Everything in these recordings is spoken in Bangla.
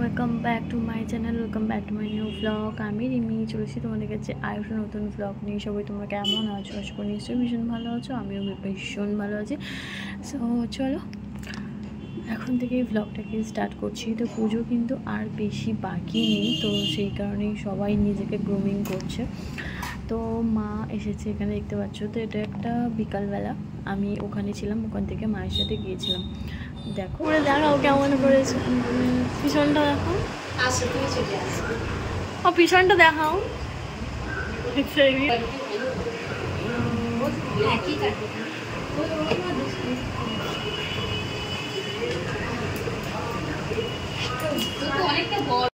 Welcome back to my channel, welcome back to my new blog. আমি রিমি চলেছি তোমাদের কাছে আরেকটা নতুন ব্লগ নিয়ে। সবাই তোমরা কেমন আছো? আশা করি নিশ্চয়ই ভীষণ ভালো আছো, আমিও ভীষণ ভালো আছি। সো চলো এখন থেকে এই ব্লগটাকে স্টার্ট করছি। তো পুজো কিন্তু আর বেশি বাকি নেই, তো সেই কারণেই সবাই নিজেকে গ্রুমিং করছে। তো মা এসেছে এখানে, দেখতে পাচ্ছ। তো এটা একটা বিকালবেলা, আমি ওখানে ছিলাম, ওখান থেকে মায়ের সাথে গিয়েছিলাম। দেখো করে দেখাও কেমন করেছে পিছনটা, দেখো পিছনটা দেখাও।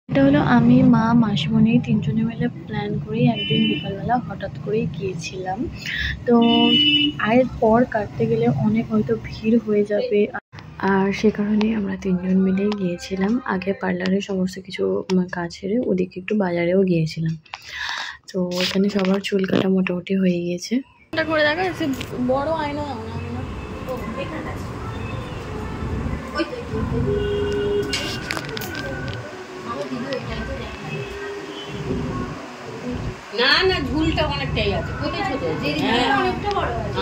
এটা হলো আমি, মা, মাসিমণি তিনজনে মিলে প্ল্যান করি একদিন বিকালবেলা হঠাৎ করেই গিয়েছিলাম। তো আয়ের পর কাটতে গেলে অনেক হয়তো ভিড় হয়ে যাবে, আর সে কারণেই আমরা তিনজন মিলেই গিয়েছিলাম। আগে পার্লারে সমস্ত কিছু কাজ সেরে ওদিকে একটু বাজারেও গিয়েছিলাম। তো এখানে সবার চুল কাটা মোটামুটি হয়ে গিয়েছে। করে দেখা যাচ্ছে বড় আয়না না না, ঝুলটা অনেকটাই আছে,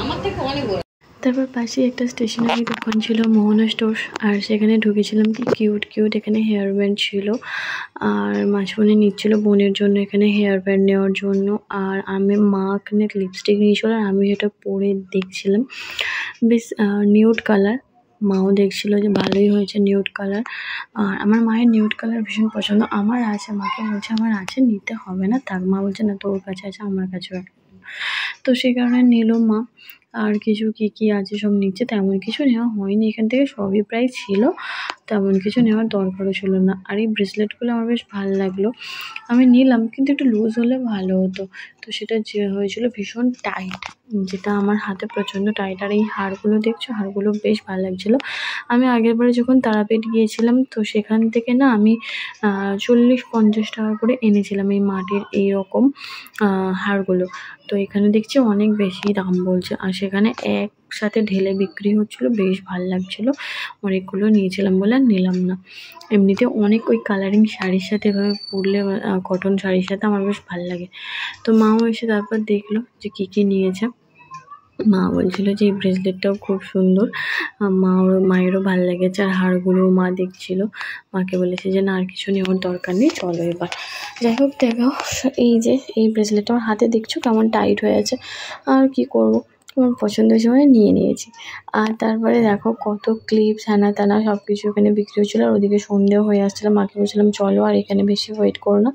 আমার থেকে অনেক বড়। তারপর পাশে একটা স্টেশনারি দোকান ছিল, মোহনা স্টোর, আর সেখানে ঢুকেছিলাম। কি কিউট কিউট এখানে হেয়ার ব্যান্ড ছিল, আর মাঝখানে নিচ্ছিল বোনের জন্য এখানে হেয়ার ব্যান্ড নেওয়ার জন্য। আর আমি মা এখানে লিপস্টিক নিয়েছিল, আর আমি এটা পরে দেখছিলাম, বেশ নিউড কালার। মাও দেখছিল যে ভালোই হয়েছে নিউড কালার। আর আমার মায়ের নিউড কালার ভীষণ পছন্দ। আমার আছে, মাকে বলছে আমার আছে, নিতে হবে না, থাক। মা বলছে না, তোর কাছে আছে, আমার কাছেও একটা। তো সেই কারণে নিল মা। আর কিছু কি আছে সব নিচ্ছে, তেমন কিছু নেওয়া হয়নি এখান থেকে, সবই প্রায় ছিল, তেমন কিছু নেওয়ার দরকারও ছিল না। আর এই ব্রেসলেটগুলো আমার বেশ ভালো লাগলো, আমি নিলাম, কিন্তু একটু লুজ হলে ভালো হতো। তো সেটা যে হয়েছিল ভীষণ টাইট, যেটা আমার হাতে প্রচণ্ড টাইট। আর এই হারগুলো দেখছো, হারগুলো বেশ ভালো লাগছিলো। আমি আগের বারে যখন তারাপীঠ গিয়েছিলাম, তো সেখান থেকে না আমি 40-50 টাকা করে এনেছিলাম এই মাটির এইরকম হারগুলো। তো এখানে দেখছি অনেক বেশি দাম বলছে, আর সেখানে একসাথে ঢেলে বিক্রি হচ্ছিলো, বেশ ভালো লাগছিলো। অনেকগুলো নিয়েছিলাম বলে আর নিলাম না। এমনিতে অনেক ওই কালারিং শাড়ির সাথে এভাবে পরলে, কটন শাড়ির সাথে আমার বেশ ভালো লাগে। তো মাও এসে তারপর দেখলো যে কী নিয়েছে। মা বলছিল যে এই ব্রেসলেটটাও খুব সুন্দর, মায়েরও ভালো লেগেছে। আর হারগুলোও মা দেখছিল, মাকে বলেছে যে না আর কিছু নেওয়ার দরকার নেই, চলো এবার। যাই হোক দেখো, এই যে এই ব্রেসলেটটা আমার হাতে দেখছো কেমন টাইট হয়ে আছে, আর কি করব, আমার পছন্দ হয়েছে মানে নিয়ে নিয়েছি। আর তারপরে দেখো কত ক্লিপস হ্যানা ত্যানা সব কিছু এখানে বিক্রি হচ্ছিলো। আর ওদিকে সন্ধেও হয়ে আসছিলো, মাকে বলছিলাম চলো আর এখানে বেশি ওয়েট করো না,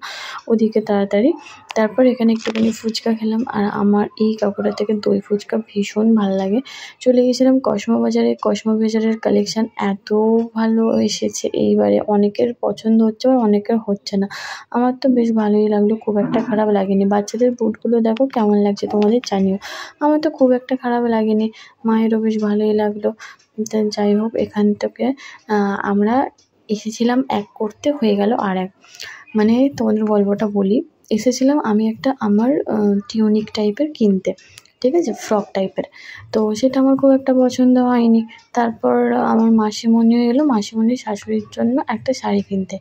ওদিকে তাড়াতাড়ি। তারপর এখানে একটুখানি ফুচকা খেলাম, আর আমার এই কাকুটার থেকে দই ফুচকা ভীষণ ভালো লাগে। চলে গেছিলাম কসমো বাজারে। কসমো বাজারের কালেকশান এত ভালো এসেছে এইবারে, অনেকের পছন্দ হচ্ছে আর অনেকের হচ্ছে না। আমার তো বেশ ভালোই লাগলো, খুব একটা খারাপ লাগেনি। বাচ্চাদের বুটগুলো দেখো কেমন লাগছে তোমাদের জানিও, আমার তো খুব একটা খারাপ লাগেনি, মায়েরও বেশ ভালোই লাগলো। যাই হোক, এখান থেকে আমরা এসেছিলাম এক করতে, হয়ে গেল আর এক। মানে তোমাদের গল্পটা বলি, এসেছিলাম আমি একটা আমার টিউনিক টাইপের কিনতে, ঠিক আছে, ফ্রক টাইপের। তো সেটা আমার খুব একটা পছন্দ হয়নি। তারপর আমার মাসিমণিও এলো, মাসিমণির শাশুড়ির জন্য একটা শাড়ি কিনতে।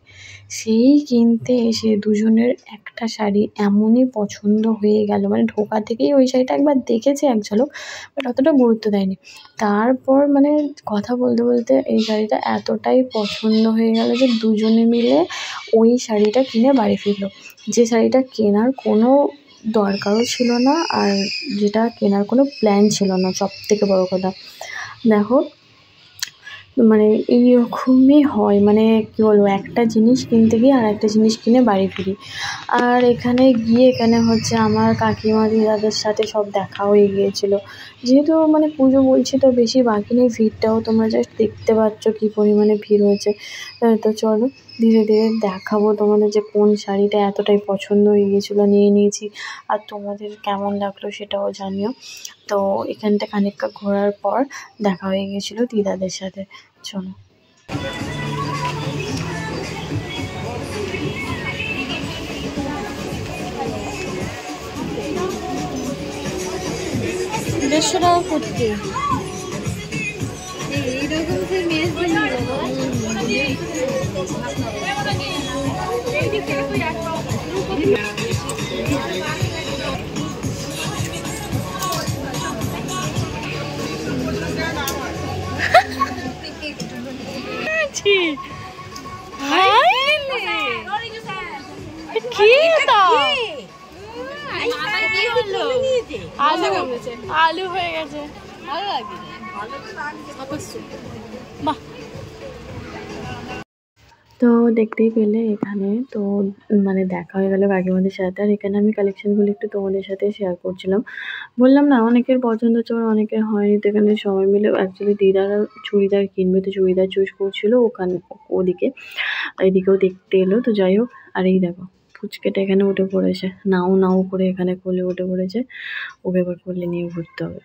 সেই কিনতে এসে দুজনের একটা শাড়ি এমনই পছন্দ হয়ে গেল, মানে ঢোকা থেকেই ওই শাড়িটা একবার দেখেছে এক ঝলক, বাট অতটা গুরুত্ব দেয়নি। তারপর মানে কথা বলতে বলতে এই শাড়িটা এতটাই পছন্দ হয়ে গেল যে দুজনে মিলে ওই শাড়িটা কিনে বাড়ি ফিরলো। যে শাড়িটা কেনার কোনো দরকারও ছিল না, আর যেটা কেনার কোনো প্ল্যান ছিল না, সবথেকে বড় কথা। দেখো মানে এইরকমই হয়, মানে কী বলবো, একটা জিনিস কিনতে গিয়ে আর একটা জিনিস কিনে বাড়ি ফিরি। আর এখানে গিয়ে এখানে হচ্ছে আমার কাকিমা দিদাদের সাথে সব দেখা হয়ে গিয়েছিলো। যেহেতু মানে পুজো বলছি তো বেশি বাকি নেই, ভিড়টাও তোমরা জাস্ট দেখতে পাচ্ছ কী পরিমাণে ভিড় হয়েছে। তো চলো ধীরে ধীরে দেখাবো তোমাদের যে কোন শাড়িটা এতটাই পছন্দ হয়ে গিয়েছিলো, নিয়ে নিয়েছি। আর তোমাদের কেমন লাগলো সেটাও জানিও। তো এখানটা খানিকটা ঘোরার পর দেখা হয়ে গিয়েছিলো দিদাদের সাথে। চলো $150 কুর্তি। আলু হয়ে গেছে, ভালো লাগে। বাহ, তো দেখতেই পেলে এখানে তো মানে দেখা হয়ে গেল কাকিমাদের সাথে। আর এখানে আমি কালেকশনগুলো একটু তোমাদের সাথে শেয়ার করছিলাম। বললাম না অনেকের পছন্দ হচ্ছে, আবার অনেকের হয়নি। তো এখানে সবাই মিলে অ্যাকচুয়ালি দিদারা চুড়িদার কিনবে, তো চুড়িদার চুজ করছিল ওখানে, ওদিকে এদিকেও দেখতে এলো। তো যাই হোক, আর এই দেখো ফুচকেটা এখানে উঠে পড়েছে, নাও নাও করে এখানে কোলে উঠে পড়েছে। ওকে এবার কোলে নিয়ে ঘুরতে হবে,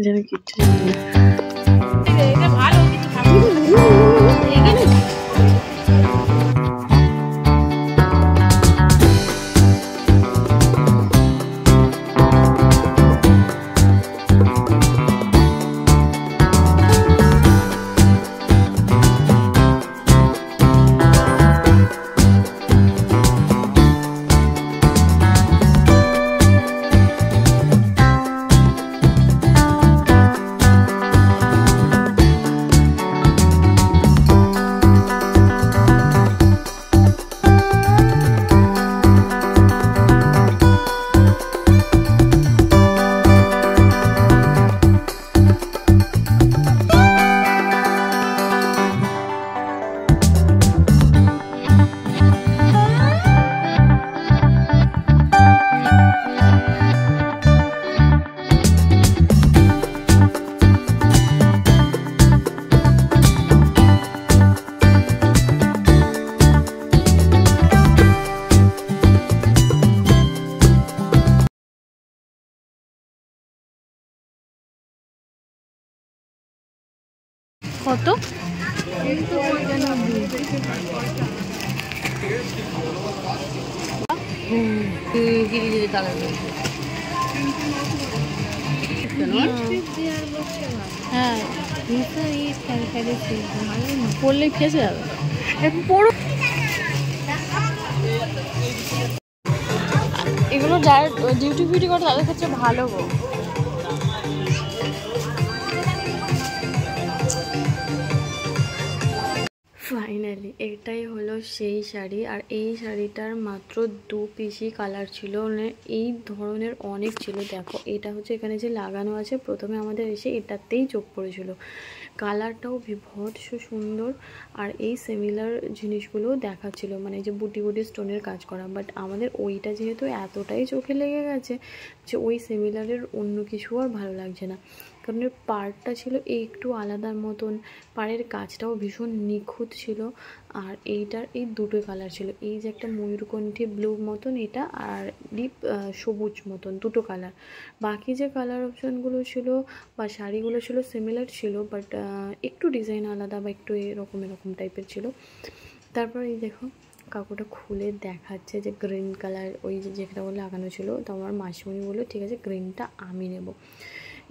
যেন কিচ্ছু জানি না। কত? হ্যাঁ, পড়লে খেয়েছে যাবে। এগুলো যারা ডিউটি ফিউটি করে তাদের ক্ষেত্রে ভালো গো। ফাইনালি এটাই হলো সেই শাড়ি। আর এই শাড়িটার মাত্র 2 পিসই কালার ছিল, মানে এই ধরনের অনেক ছিল। দেখো এটা হচ্ছে এখানে যে লাগানো আছে, প্রথমে আমাদের এসে এটাতেই চোখ পড়েছিল। কালারটাও বিভৎস সুন্দর, আর এই সিমিলার জিনিসগুলোও দেখাচ্ছিল, মানে যে বুটি বুটি স্টোনের কাজ করা। বাট আমাদের ওইটা যেহেতু এতটাই চোখে লেগে গেছে যে ওই সিমিলারের অন্য কিছু আর ভালো লাগছে না, কারণ এর পাড়টা ছিল একটু আলাদার মতন, পাড়ের কাজটাও ভীষণ নিখুঁত ছিল। আর এইটার এই দুটো কালার ছিল, এই যে একটা ময়ূরকণ্ঠী ব্লু মতন এটা, আর ডিপ সবুজ মতন, দুটো কালার। বাকি যে কালার অপশানগুলো ছিল বা শাড়িগুলো ছিল সিমিলার ছিল, বাট একটু ডিজাইন আলাদা বা একটু এরকম টাইপের ছিল। তারপর এই দেখো কাকুটা খুলে দেখাচ্ছে যে গ্রিন কালার ওই যেটা বলে লাগানো ছিল। তো আমার মাসিমণি বললো ঠিক আছে গ্রিনটা আমি নেব।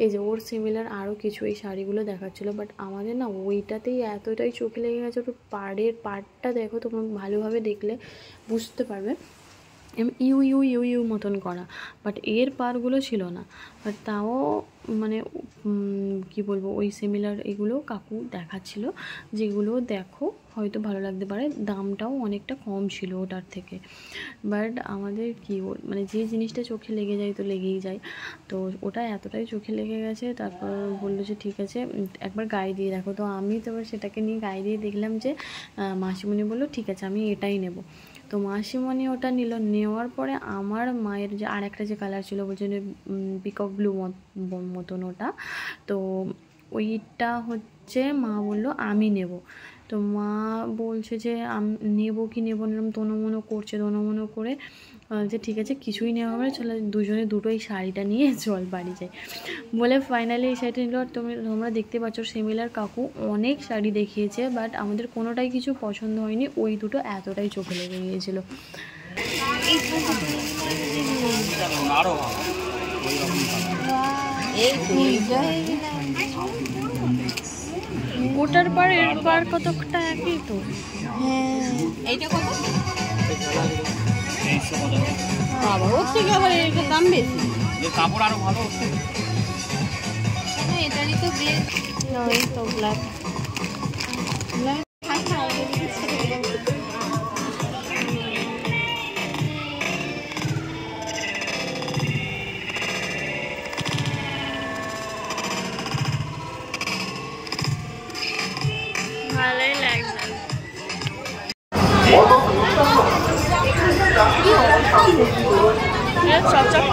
এই যে ওর সিমিলার আরও কিছু এই শাড়িগুলো দেখাচ্ছিলো, বাট আমাদের না ওইটাতেই এতটাই চোখে লেগে গেছে। ওর পাড়টা দেখো, তোমরা ভালোভাবে দেখলে বুঝতে পারবে ইউ ইউ ইউ ইউ মতন করা, বাট এর পারগুলো ছিল না। বাট তাও মানে কি বলবো, ওই সিমিলার এগুলো কাকু দেখাচ্ছিল, যেগুলো দেখো হয়তো ভালো লাগতে পারে, দামটাও অনেকটা কম ছিল ওটার থেকে। বাট আমাদের কি মানে যে জিনিসটা চোখে লেগে যায় তো লেগেই যায়, তো ওটা এতটাই চোখে লেগে গেছে। তারপর বললো যে ঠিক আছে একবার গায়ে দিয়ে দেখো। তো আমি তো সেটাকে নিয়ে গায়ে দিয়ে দেখলাম যে মাসিমণি বললো ঠিক আছে আমি এটাই নেব। তো মাসিমণি ওটা নিল, নেওয়ার পরে আমার মায়ের যে আর একটা যে কালার ছিল বলছে যে পিকক ব্লু মতন ওটা, তো ওইটা হচ্ছে মা বললো আমি নেব। তো মা বলছে যে নেব কি নেব না, তনমনো করছে, তনমনো করে যে ঠিক আছে কিছুই নেওয়া হবে না, চলো দুজনে দুটোই শাড়িটা নিয়ে চল বাড়ি যাই বলে ফাইনালি এই শাড়িটা নিল। আর তোমরা দেখতে পাচ্ছ সিমিলার কাকু অনেক শাড়ি দেখিয়েছে, বাট আমাদের কোনোটাই কিছু পছন্দ হয়নি, ওই দুটো এতটাই চোখে লেগে গিয়েছিল। ওটার পর এর পর কতটা একই তো। হ্যাঁ এইটা কত? বাবা ওর থেকে আবার এইটার দাম বেশি। কাপড় আরো ভালো। এটারই তো বেশ। নয় তো ব্ল্যাক। ভালোই লাগছে। চকচক